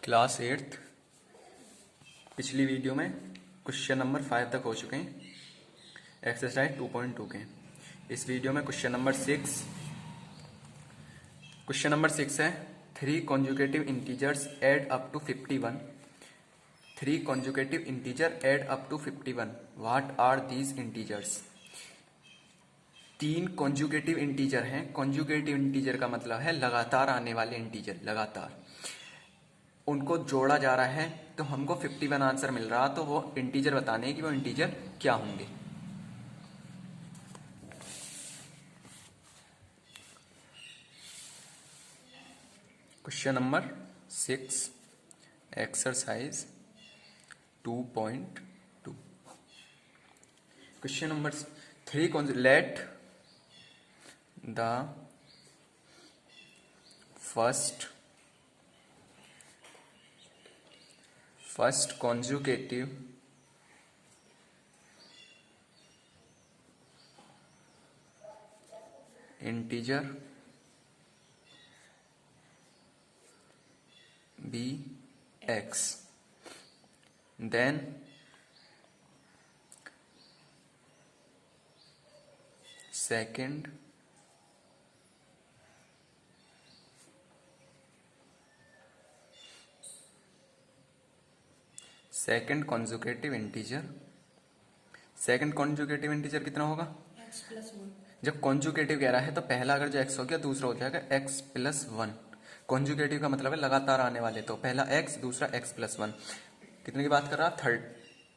Class 8th पिछली video में question number 5 तक हो चुके हैं एक्सरसाइज 2.2 के। इस वीडियो में क्वेश्चन नंबर 6 है 3 conjugative integers add up to 51। 3 conjugative integer add up to 51, what are these integers. 3 conjugative integer हैं। कॉन्जुगेटिव इंटीजर का मतलब है लगातार आने वाले इंटीजर, लगातार उनको जोड़ा जा रहा है तो हमको 51 आंसर मिल रहा। तो वो इंटीजर बताने हैं कि वो इंटीजर क्या होंगे। Question number 6 exercise 2.2। Question number 3, late the first conjugative integer be x, then second conjugative integer. Second conjugative integer कितना होगा? x+1। जब कॉन्जुगेटिव कह रहा है तो पहला अगर जो x हो गया दूसरा हो जाएगा x+1। कॉन्जुगेटिव का मतलब है लगातार आने वाले, तो पहला x दूसरा x+1। कितने की बात कर रहा?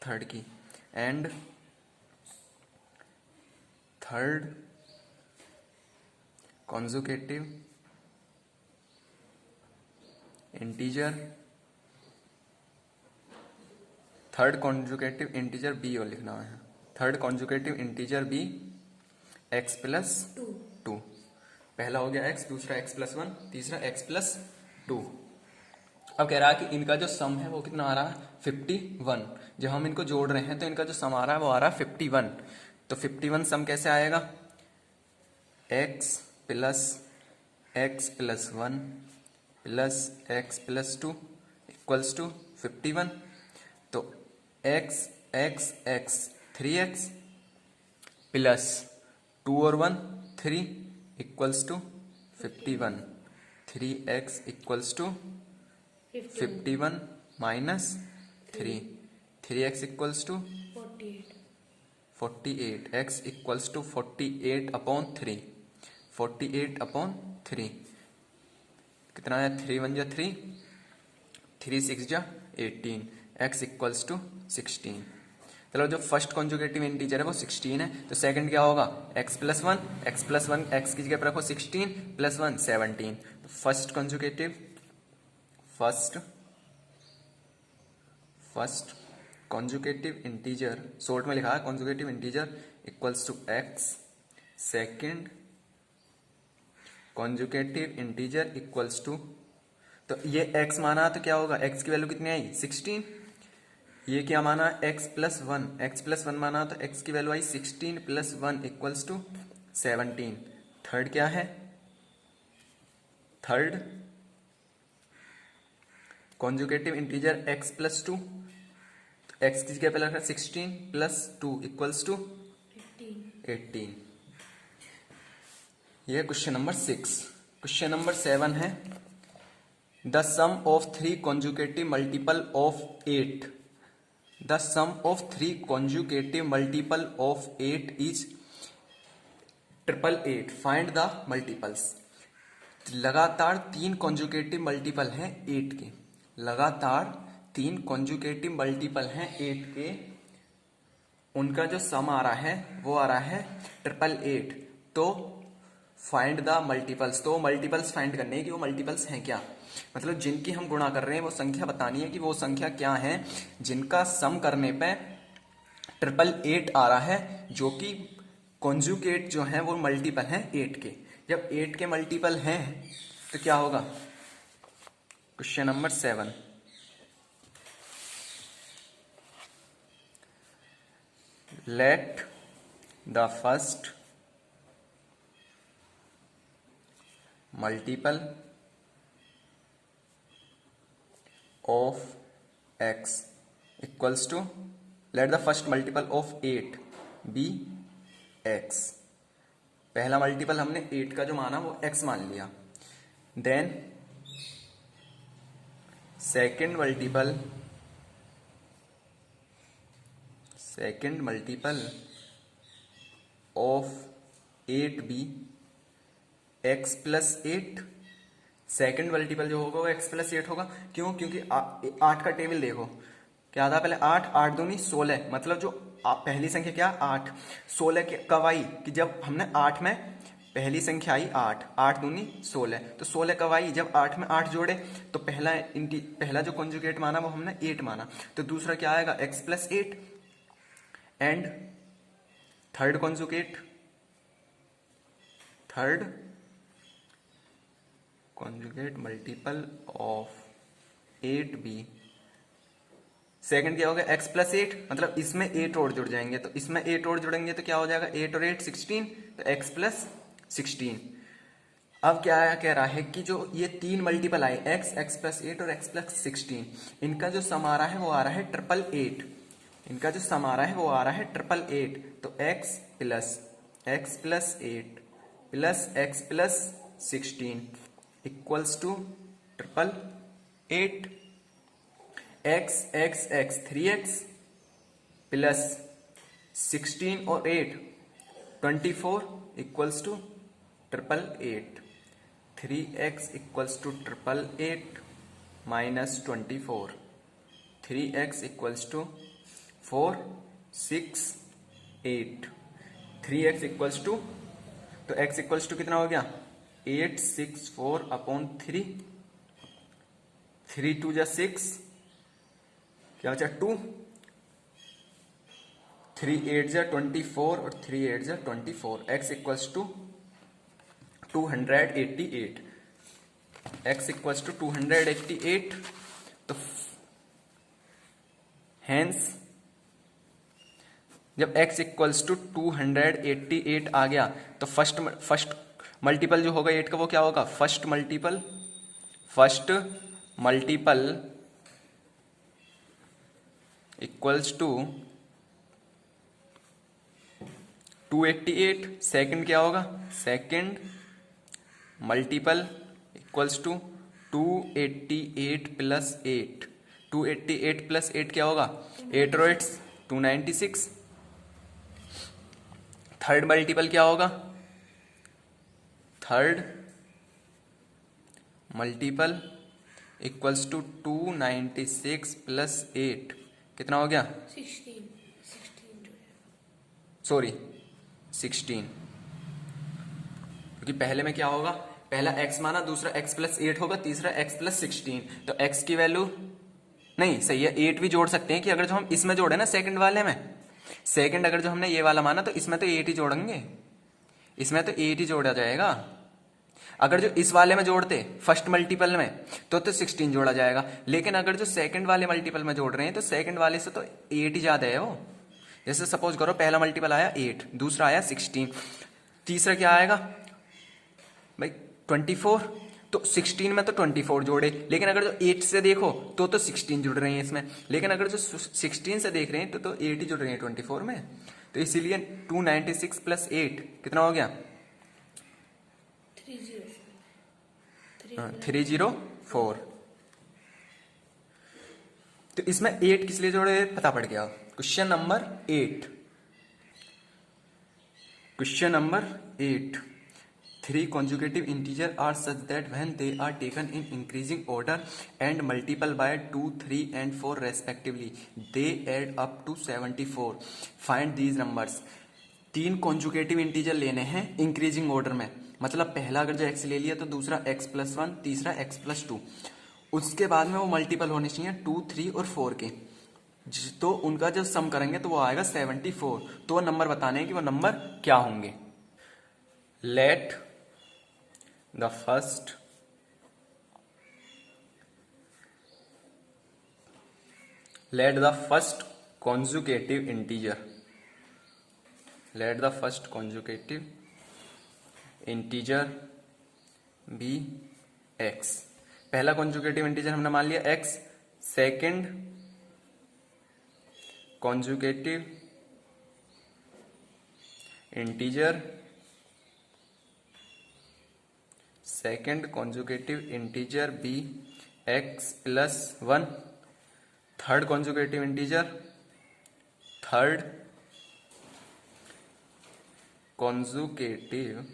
थर्ड की। And third conjugative integer b और लिखना है। Third conjugative integer b x+2। पहला हो गया x, दूसरा x+1, तीसरा x+2। अब कह रहा है कि इनका जो सम है वो कितना आ रहा है? 51। जब हम इनको जोड़ रहे हैं तो इनका जो सम आ रहा है वो आ रहा है 51। तो 51 सम कैसे आएगा? x+1 plus x+2 equals to 51। तो x 3x प्लस 2 और 1 3 equals to 51। 3x equals to 51 minus 3, 3x equals to 48, x equals to 48 upon 3, 48 upon 3 कितना है? 3 1 जा 3, 3 6 जा 18, x इक्वल्स टू 16। चलो जो फर्स्ट कॉन्जुगेटिव इंटीजर है वो 16 है, तो सेकंड क्या होगा? x+1, x की जगह पर रखो 16 प्लस 1 17। तो फर्स्ट कॉन्जुगेटिव इंटीजर, शॉर्ट में लिखा है conjugative integer equals to x। Second conjugative integer equals to, तो ये x माना तो क्या होगा? x की वैल्यू कितनी आई? 16। ये क्या माना? x+1 माना तो x की वैल्यू आई 16 प्लस 1 इक्वल्स टू 17। थर्ड क्या है? Third conjugative integer x+2, x की जगह पे रखा 16 प्लस 2 इक्वल्स टू 18। ये क्वेश्चन नंबर 6। क्वेश्चन नंबर 7 है the sum of 3 conjugative multiple of 8। The sum of 3 conjugative multiple of 8 is 888। Find the multiples. लगातार 3 conjugative multiple हैं 8 के, लगातार 3 कॉन्जुगेटिव मल्टीपल हैं 8 के, उनका जो सम आ रहा है वो आ रहा है 888। तो फाइंड द मल्टीपल्स। तो मल्टीपल्स फाइंड करने हैं कि वो मल्टीपल्स हैं क्या, मतलब जिनकी हम गुणा कर रहे हैं वो संख्या बतानी है कि वो संख्या क्या है जिनका सम करने पे 888 आ रहा है, जो कि कॉन्जुगेट जो है वो मल्टीपल हैं 8 के। जब 8 के मल्टीपल हैं तो क्या होगा? Question number 7, let the first multiple of x equals to, let the first multiple of 8 be x. पहला मल्टीपल हमने 8 का जो माना वो x मान लिया। Then second multiple of 8b x plus 8। Second multiple जो होगा वो x प्लस 8 होगा। क्यों? क्योंकि 8 का टेबल देखो क्या था पहले, 8 8 दूनी 16, मतलब जो पहली संख्या क्या 8, 16 कब आई कि जब हमने 8 में पहली संख्या आई 8, 8 दूनी 16, तो 16 कब आई जब 8 में 8 जोड़े। तो पहला जो कॉन्जुगेट माना वो हमने 8 माना, तो दूसरा क्या आएगा x plus 8। And third conjugate multiple of 8b, second क्या होगा x प्लस 8, मतलब इसमें 8 और जुड़ जाएंगे, तो इसमें 8 और जुड़ेंगे तो क्या हो जाएगा 8 और 8 16, तो x प्लस 16। अब क्या कह रहा है कि जो ये तीन मल्टीपल आए x प्लस 8 और x प्लस 16, इनका जो सम आ रहा है वो आ रहा है 888। इनका जो सम आ रहा है वो आ रहा है 888। तो x plus 8 plus x plus 16 equals to 888। x 3x plus 16 और 8 24 equals to 888। 3x equals to 888 minus 24, 3x equals to 468। 3x equals to, तो x इक्वल्स टू कितना हो गया 864 अपॉन 3, 3 2 जा 6, क्या बचा 2, 3 8 जा 24 और 3 8 जा 24। x equals to 288, x equals to 288। तो हेंस जब x इक्वल्स टू 288 आ गया तो फर्स्ट मल्टीपल जो होगा 8 का वो क्या होगा, first multiple equals to 288। Second क्या होगा, second multiple equals to 288 plus 8। 288 plus 8 क्या होगा 8 और 8 296। थर्ड मल्टीपल क्या होगा, third multiple equals to 296 plus 8 कितना हो गया 16। क्योंकि पहले में क्या होगा, पहला x माना, दूसरा x प्लस 8 होगा, तीसरा x प्लस 16। तो x की वैल्यू नहीं सही है, 8 भी जोड़ सकते हैं कि अगर जो हम इसमें जोड़े ना सेकंड वाले में, सेकंड अगर जो हमने ये वाला माना तो इसमें तो 8 ही जोड़ेंगे, इसमें तो 8 ही जोड़ा जाएगा। अगर जो इस वाले में जोड़ते फर्स्ट मल्टीपल में तो 16 जोड़ा जाएगा, लेकिन अगर जो सेकंड वाले मल्टीपल में जोड़ रहे हैं तो सेकंड वाले से तो 8 ही ज्यादा है वो। जैसे सपोज करो पहला मल्टीपल आया 8, दूसरा आया 16, तीसरा क्या आएगा भाई 24, तो 16 में तो 24 जोड़े, लेकिन अगर जो 8 से देखो तो 16 जुड़ रहे हैं इसमें, लेकिन अगर जो 16 से देख रहे हैं तो 8 ही जुड़ रहे हैं 24 में। तो इसीलिए 296 प्लस 8 कितना हो गया 304। तो इसमें 8 किस लिए जोड़े पता पड़ गया। Question number 8 3 consecutive integers are such that when they are taken in increasing order and multiplied by 2, 3 and 4 respectively, they add up to 74. Find these numbers. 3 consecutive integer लेने हैं इंक्रीजिंग ऑर्डर में, मतलब पहला अगर जो x ले लिया तो दूसरा x प्लस 1, तीसरा x प्लस 2, उसके बाद में वो मल्टीपल होने चाहिए 2, 3 और 4 के, तो उनका जब सम करेंगे तो वो आएगा 74। तो वो नंबर बताने हैं कि वो नंबर क्या होंगे। Let the first consecutive integer be x। पहला कॉन्जुगेटिव इंटीजर हमने मान लिया x, second conjugative integer, second conjugative integer be x plus one, third conjugative integer, third conjugative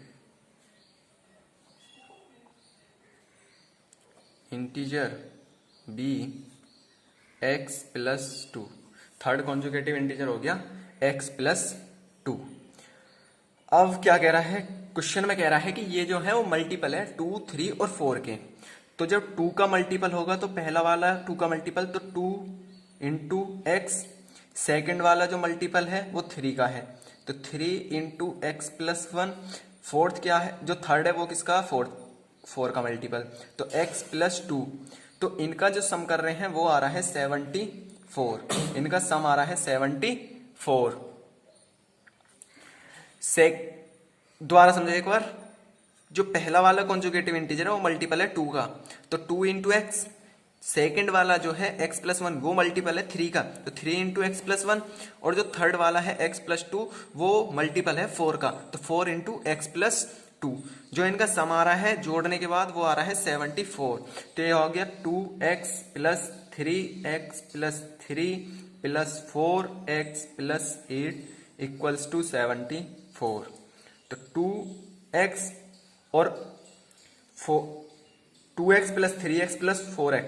integer be x plus two, third conjugative integer हो गया x plus to. अब क्या कह रहा है, क्वेश्चन में कह रहा है कि ये जो है वो मल्टीपल है 2, 3 और 4 के। तो जब 2 का मल्टीपल होगा तो पहला वाला 2 का मल्टीपल तो 2 इंटू एक्स, सेकेंड वाला जो मल्टीपल है वो 3 का है तो 3 into x plus one, fourth क्या है जो थर्ड है वो किसका, 4 का मल्टीपल तो एक्स प्लस टू। तो इनका जो सम कर रहे हैं वो आ रहा है 74, इनका सम आ रहा है 74। द्वारा समझो एक बार, जो पहला वाला कॉन्जुगेटिव इंटीजर है वो मल्टीपल है 2 का तो 2 इंटू एक्स, सेकेंड वाला जो है x प्लस वन वो मल्टीपल है 3 का तो 3 इंटू एक्स प्लस वन, और जो थर्ड वाला है x प्लस टू वो मल्टीपल है 4 का तो 4 इंटू एक्स प्लस टू। जो इनका सम आ रहा है जोड़ने के बाद वो आ रहा है 74। तो ये हो गया 2x plus 3x plus 3 plus 4x plus 8 equals to 74। तो 2x और 2x plus 3x plus 4x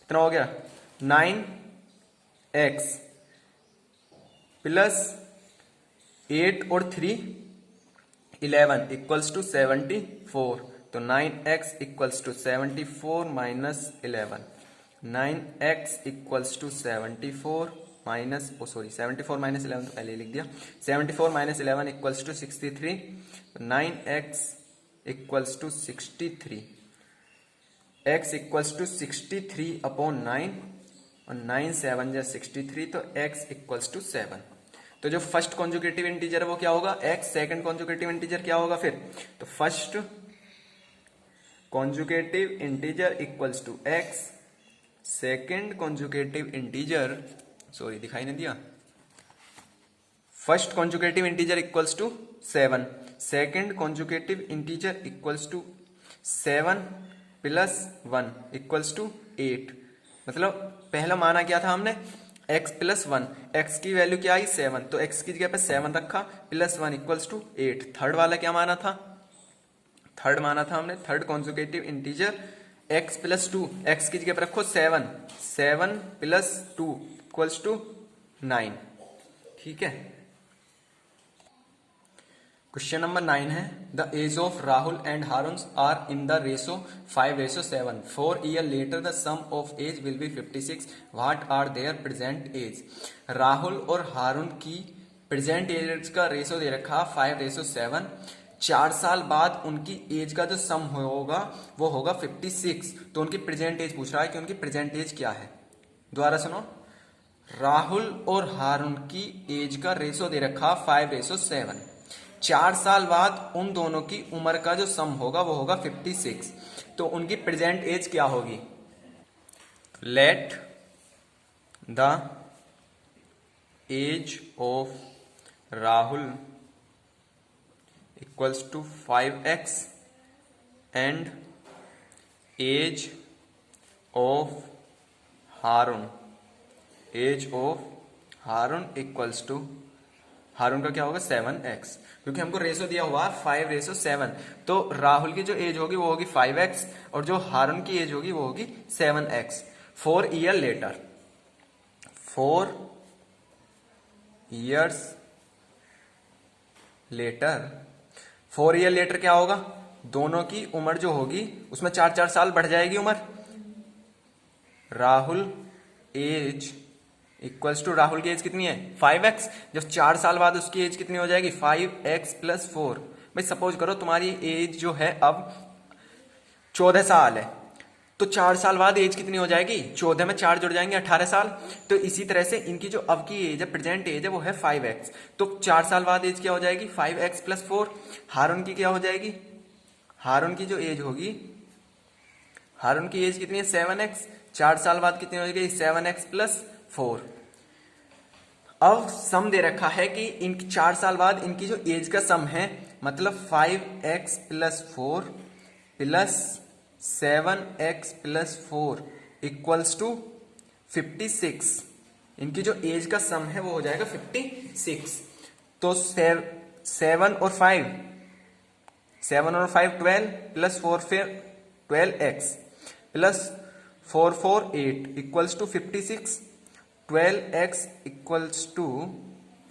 कितना हो गया 9x प्लस 8 और 3 11 इक्वल्स टू 74। तो 9x equals to 74 minus 11, 9x equals to 74 minus 74 minus 11 तो पहले ही लिख दिया, 74 minus 11 equals to 63। 9x equals to 63, x equals to 63 upon 9 और 9 7 जा 63 तो x इक्वल्स टू 7। तो जो फर्स्ट कॉन्जुगेटिव इंटीजर है वो क्या होगा x, सेकंड कॉन्जुगेटिव इंटीजर क्या होगा फिर, तो first conjugative integer equals to x, second conjugative integer sorry दिखाई नहीं दिया, first conjugative integer equals to 7, second conjugative integer equals to 7 plus 1 equals to 8। मतलब पहला माना क्या था हमने x प्लस वन, एक्स की वैल्यू क्या आई 7 तो x की जगह पे 7 रखा प्लस 1 इक्वल्स टू 8। थर्ड वाला क्या माना था, थर्ड माना था हमने third conjugative integer x plus two, x की जगह पे रखो 7, 7 प्लस 2 इक्वल्स टू 9। ठीक है, क्वेश्चन नंबर 9 है the age of Rahul and Haroon are in the ratio 5:7। 4 year later the sum of age will be 56। What are their present age. Rahul और हारून की present age का रेशो दे रखा 5:7। 4 साल बाद उनकी एज का जो सम होगा वो होगा 56। तो उनकी प्रेजेंट एज पूछ रहा है कि उनकी प्रेजेंट एज क्या है। दोबारा सुनो, राहुल और हारून की एज का रेशो दे रखा 5:7। 4 साल बाद उन दोनों की उम्र का जो सम होगा वो होगा 56। तो उनकी प्रेजेंट एज क्या होगी। Let the age of Rahul equals to 5x and age of Haroon, age of Haroon equals to, Haroon का क्या होगा 7x, क्योंकि हमको रेशो दिया हुआ 5:7। तो राहुल की जो एज होगी वो होगी 5x और जो हारून की एज होगी वो होगी 7x। 4 year letter, 4 years later, 4 year letter क्या होगा, दोनों की उम्र जो होगी उसमें 4-4 साल बढ़ जाएगी उम्र। Rahul age equals to, Rahul की एज कितनी है 5x, जब 4 साल बाद उसकी एज कितनी हो जाएगी 5x प्लस 4। भाई सपोज करो तुम्हारी एज जो है अब 14 साल है तो 4 साल बाद एज कितनी हो जाएगी, 14 में 4 जुड़ जाएंगे 18 साल। तो इसी तरह से इनकी जो अब की एज है, प्रेजेंट एज है वो है 5x। तो 4 साल बाद एज क्या हो जाएगी 5x प्लस 4। हारून की क्या हो जाएगी, हारून की जो एज होगी हारून की एज कितनी है 7x, 4 साल बाद कितनी हो गई 7x प्लस 4। अब सम दे रखा है कि इन 4 साल बाद इनकी जो एज का सम है मतलब 5x plus 4 plus 7x plus 4 equals to 56। इनकी जो एज का सम है वो हो जाएगा 56। तो 7 और 5 12 प्लस 4 फिर 12x plus 4 4 8 equals to 56। 12x equals to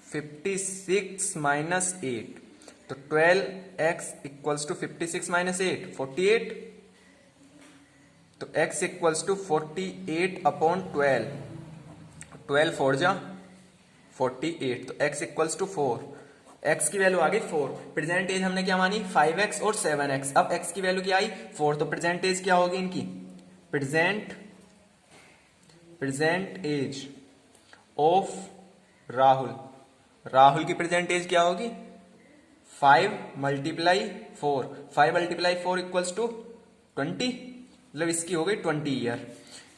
56 minus 8, तो 12x इक्वल्स टू 56 माइनस 8 48। तो x इक्वल्स टू 48 अपॉन 12, 12 4 जा 48, तो x इक्वल्स टू 4। x की वैल्यू आ गई 4। प्रेजेंट एज हमने क्या मानी 5x और 7x। अब x की वैल्यू क्या आई 4, तो प्रेजेंट एज क्या होगी इनकी, प्रेजेंट एज ऑफ राहुल की प्रेजेंट एज क्या होगी 5 मल्टीप्लाई 4, 5 मल्टीप्लाई 4 इक्वल्स टू 20, मतलब इसकी हो गई 20 ईयर।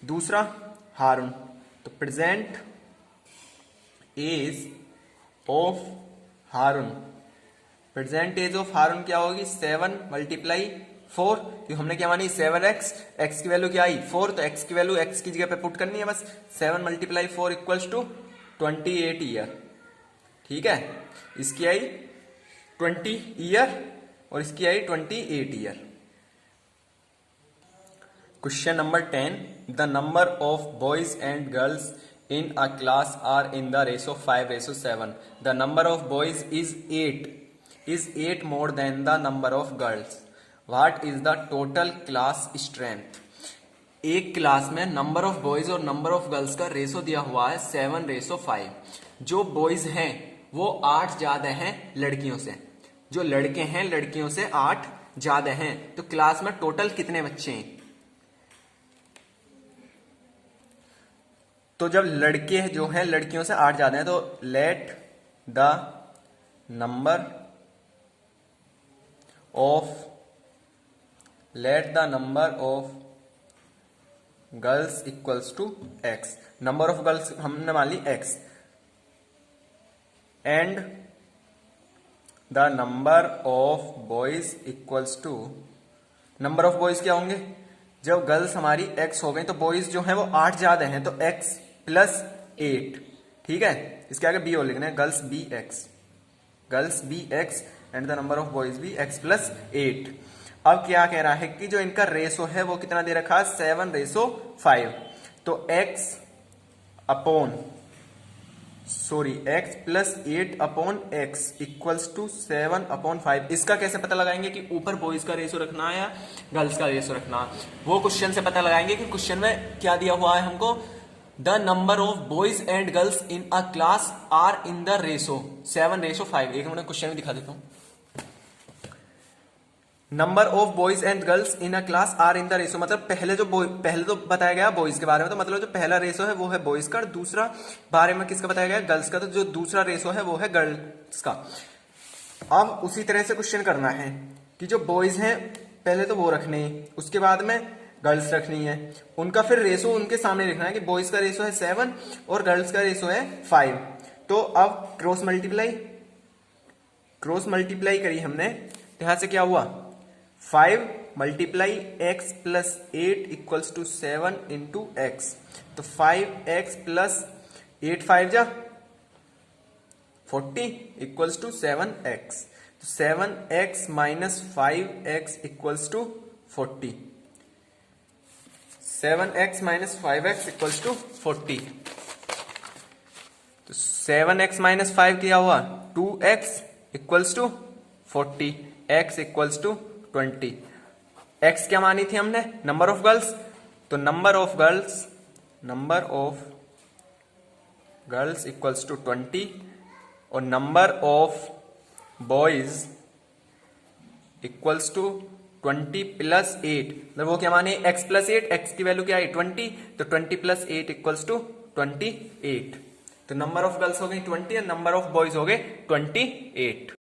दूसरा हारून, तो present age of Haroon, present age of Haroon क्या होगी 7 मल्टीप्लाई 4, तो हमने क्या मानी 7x, x की वैल्यू क्या आई 4, तो x की वैल्यू x की जगह पे पुट करनी है बस। 7 मल्टीप्लाई 4 इक्वल्स टू 28 ईयर। ठीक है, इसकी आई 20 ईयर और इसकी आई 28 year. Question number 10, the number of boys and girls in a class are in the ratio 5:7. The number of boys is 8 more than the number of girls. What is the total class strength? एक class में number of boys और number of girls का ratio दिया हुआ है 7:5। जो boys हैं वो 8 ज्यादा हैं लड़कियों से, जो लड़के हैं लड़कियों से 8 ज्यादा हैं। तो क्लास में टोटल कितने बच्चे हैं? तो जब लड़के जो हैं लड़कियों से 8 ज्यादा हैं तो let the number of girls equals to x। Number of girls हमने मान ली x and the number of boys equals to, number of boys क्या होंगे, जब गर्ल्स हमारी x हो गई तो बॉयज जो हैं वो 8 ज्यादा हैं तो x प्लस 8। ठीक है, इसके आगे b और लिखना है, girls be x and the number of boys भी x प्लस 8। अब क्या कह रहा है कि जो इनका रेशो है वो कितना दे रखा है 7:5। तो x plus 8 upon x equals to 7/5। इसका कैसे पता लगाएंगे कि ऊपर बॉयज का रेशो रखना है या गर्ल्स का रेशो रखना है? वो क्वेश्चन से पता लगाएंगे कि क्वेश्चन में क्या दिया हुआ है हमको, the number of boys and girls in a class are in the ratio 7:5। एक मैंने क्वेश्चन में दिखा देता हूं। Number of boys and girls in a class are in the ratio, मतलब पहले तो बताया गया बॉयज के बारे में, तो मतलब जो पहला रेशो है वो है बॉयज का, दूसरा बारे में किसका बताया गया गर्ल्स का, तो जो दूसरा रेशो है वो है गर्ल्स का। अब उसी तरह से क्वेश्चन करना है कि जो बॉयज हैं पहले तो वो रखने हैं, उसके बाद में गर्ल्स रखनी है, उनका फिर रेशो उनके सामने लिखना है कि बॉयज का रेशो है 7 और गर्ल्स का रेशो है 5। तो अब क्रॉस मल्टीप्लाई करी हमने, तो यहां से क्या हुआ 5 multiply x plus 8 equals to 7 into x, तो 5x प्लस 8 5 जा 40 इक्वल्स टू 7x, तो 7x minus 5x equals to 40, 7x minus 5x equals to 40। तो 7x माइनस 5 क्या हुआ 2x equals to 40, x equals to 20। x क्या मानी थी हमने नंबर ऑफ गर्ल्स, तो number of girls equals to 20 और number of boys equals to 20 plus 8, मतलब वो क्या माने x प्लस 8, x की वैल्यू क्या है 20, तो 20 प्लस 8 इक्वल्स टू 28। तो नंबर ऑफ गर्ल्स हो गई 20 और नंबर ऑफ बॉयज हो गए 28।